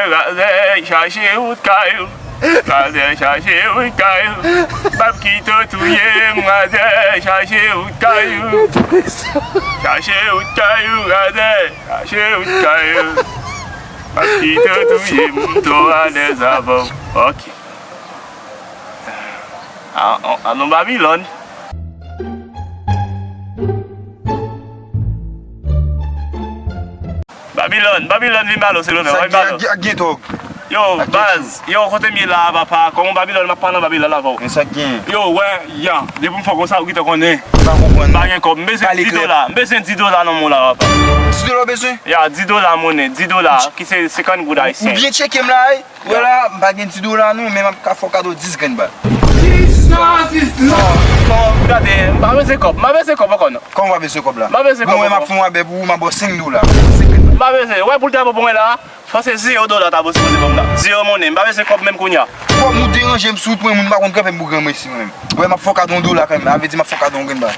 Gazé, chercher o caio. Gazé, chercher o caio. Babquito tuye, gazé, chercher o caio. Chercher o caio, gazé, chercher o caio. Babquito tuye, muito a desavão. Ok. No Babylone. Babylone vim balo se lo ne, vai balo. Yo, Baz, yo kote mi la va pa, kon Babylone ma pa nan Babylone la vo. Yo, ouais, ya, de pou m fò kon sa ou ki te konnen. Ba gen kom, mbese $10 nan moun la va pa. $10 bese? Ya, $10 mounen, $10 ki se 50 goud haïtien. Ou bien cheke m la ay, wè la, ba gen $10 nou, men m ka fò kado 10 gen ba. Non, gade, mba vese kop akon. Kon wè vese kop la? Mba vese kop Bon wè akon. ma fò wè be pou, ma bo $5. Mba vese, wè pou te apò pon la, fase $0 ta bo se pon la. 0 mounen, mba vese kop menm kounya. Fò mou deranje m sout pou moun bakon krepe m bou gen m isi mwen. Wè ma fò kado $1 kèm, avè di ma fò kado gen ba.